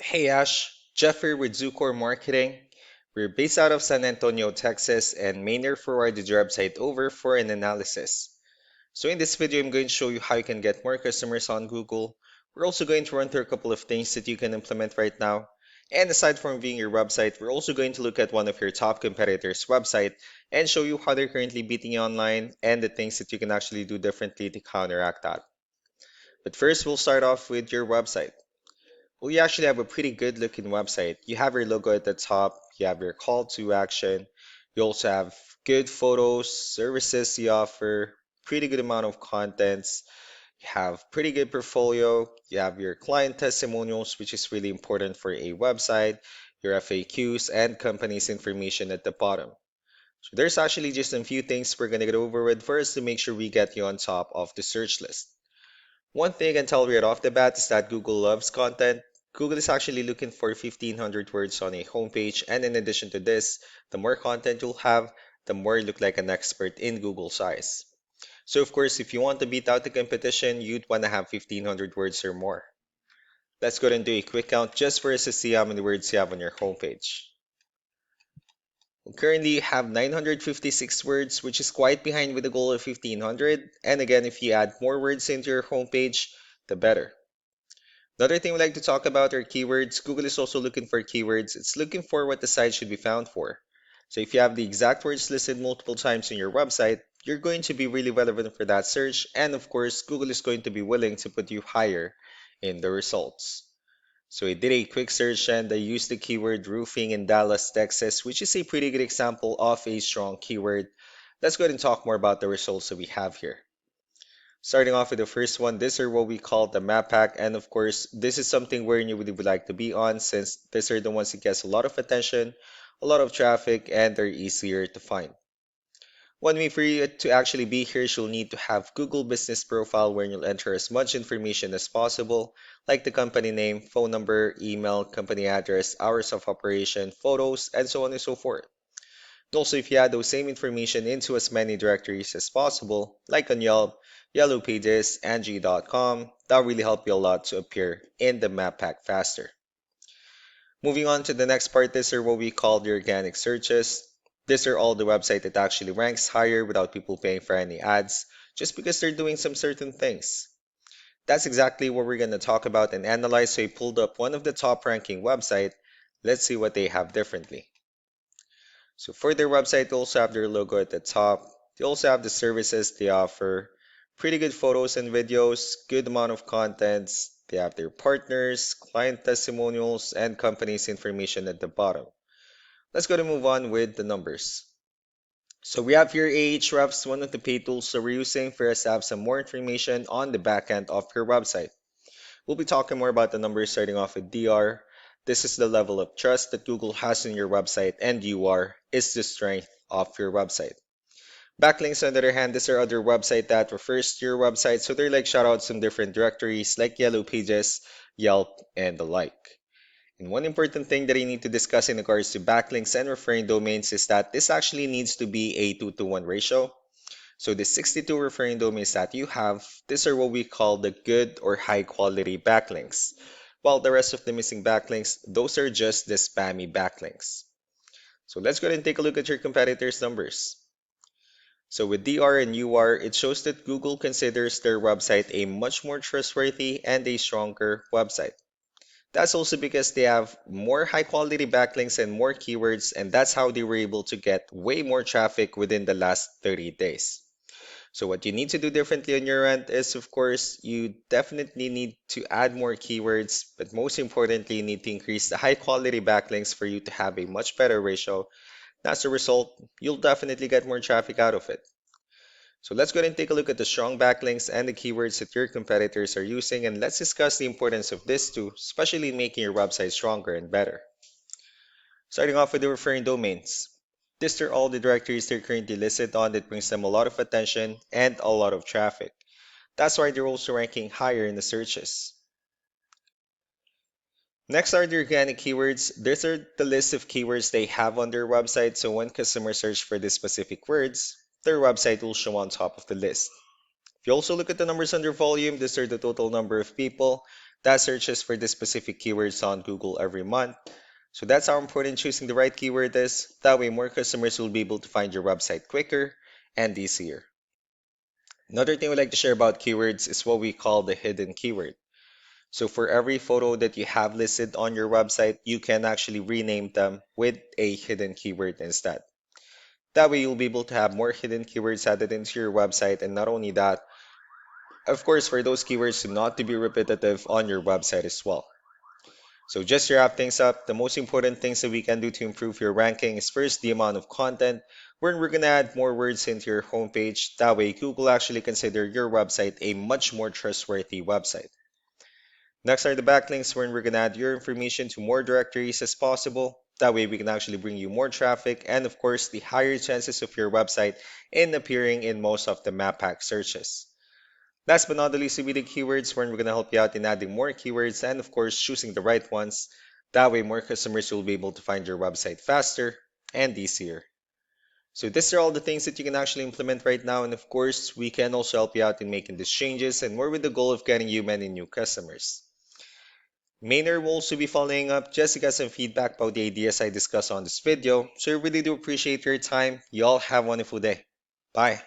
Hey Ash, Jeff here with Zucor Marketing. We're based out of San Antonio, Texas, and mainly forwarded your website over for an analysis. So in this video, I'm going to show you how you can get more customers on Google. We're also going to run through a couple of things that you can implement right now. And aside from viewing your website, we're also going to look at one of your top competitors' website and show you how they're currently beating you online and the things that you can actually do differently to counteract that. But first, we'll start off with your website. Well, you actually have a pretty good looking website. You have your logo at the top, you have your call to action, you also have good photos, services you offer, pretty good amount of contents, you have pretty good portfolio, you have your client testimonials, which is really important for a website, your FAQs, and company's information at the bottom. So there's actually just a few things we're gonna get over with first to make sure we get you on top of the search list. One thing I can tell right off the bat is that Google loves content. Google is actually looking for 1500 words on a homepage, and in addition to this, the more content you'll have, the more you look like an expert in Google's eyes. So, of course, if you want to beat out the competition, you'd want to have 1500 words or more. Let's go ahead and do a quick count just for us to see how many words you have on your homepage. We currently have 956 words, which is quite behind with the goal of 1500. And again, if you add more words into your homepage, the better. Another thing we like to talk about are keywords. Google is also looking for keywords. It's looking for what the site should be found for. So if you have the exact words listed multiple times in your website, you're going to be really relevant for that search. And of course, Google is going to be willing to put you higher in the results. So I did a quick search and I used the keyword roofing in Dallas, Texas, which is a pretty good example of a strong keyword. Let's go ahead and talk more about the results that we have here. Starting off with the first one, these are what we call the map pack. And of course, this is something where you really would like to be on since these are the ones that gets a lot of attention, a lot of traffic, and they're easier to find. One way for you to actually be here is you'll need to have Google Business Profile where you'll enter as much information as possible, like the company name, phone number, email, company address, hours of operation, photos, and so on and so forth. And also, if you add those same information into as many directories as possible, like on Yelp, Yellow Pages, Angie.com, that'll really help you a lot to appear in the map pack faster. Moving on to the next part, these are what we call the organic searches. These are all the website that actually ranks higher without people paying for any ads, just because they're doing some certain things. That's exactly what we're going to talk about and analyze. So I pulled up one of the top ranking website. Let's see what they have differently. So for their website, they also have their logo at the top. They also have the services they offer, pretty good photos and videos, good amount of contents. They have their partners, client testimonials, and companies information at the bottom. Let's go to move on with the numbers. So we have here Ahrefs, one of the paid tools that we're using for us to have some more information on the back end of your website. We'll be talking more about the numbers starting off with DR. This is the level of trust that Google has in your website, and UR is the strength of your website. Backlinks, on the other hand, these are other website that refers to your website, so they're like shoutouts in different directories like Yellow Pages, Yelp, and the like. And one important thing that I need to discuss in regards to backlinks and referring domains is that this actually needs to be a 2-to-1 ratio. So the 62 referring domains that you have, these are what we call the good or high quality backlinks. While the rest of the missing backlinks, those are just the spammy backlinks. So let's go ahead and take a look at your competitors' numbers. So with DR and UR, it shows that Google considers their website a much more trustworthy and a stronger website. That's also because they have more high quality backlinks and more keywords, and that's how they were able to get way more traffic within the last 30 days. So what you need to do differently on your end is, of course, you definitely need to add more keywords, but most importantly, you need to increase the high quality backlinks for you to have a much better ratio. As a result, you'll definitely get more traffic out of it. So let's go ahead and take a look at the strong backlinks and the keywords that your competitors are using, and let's discuss the importance of this too, especially in making your website stronger and better. Starting off with the referring domains. These are all the directories they're currently listed on that brings them a lot of attention and a lot of traffic. That's why they're also ranking higher in the searches. Next are the organic keywords. These are the list of keywords they have on their website, so when customers search for these specific words, their website will show on top of the list. If you also look at the numbers under volume, these are the total number of people that searches for the specific keywords on Google every month. So that's how important choosing the right keyword is. That way, more customers will be able to find your website quicker and easier. Another thing we like to share about keywords is what we call the hidden keyword. So for every photo that you have listed on your website, you can actually rename them with a hidden keyword instead. That way, you'll be able to have more hidden keywords added into your website. And not only that, of course, for those keywords to not to be repetitive on your website as well. So just to wrap things up, the most important things that we can do to improve your ranking is first the amount of content, where we're gonna add more words into your homepage. That way, Google actually consider your website a much more trustworthy website. Next are the backlinks, where we're gonna add your information to more directories as possible. That way, we can actually bring you more traffic and, of course, the higher chances of your website in appearing in most of the map pack searches. Last but not the least will be the keywords, where we're going to help you out in adding more keywords and, of course, choosing the right ones. That way, more customers will be able to find your website faster and easier. So these are all the things that you can actually implement right now. And of course, we can also help you out in making these changes and more with the goal of getting you many new customers. Maynard will also be following up just to get some feedback about the ideas I discussed on this video. So I really do appreciate your time. You all have a wonderful day. Bye.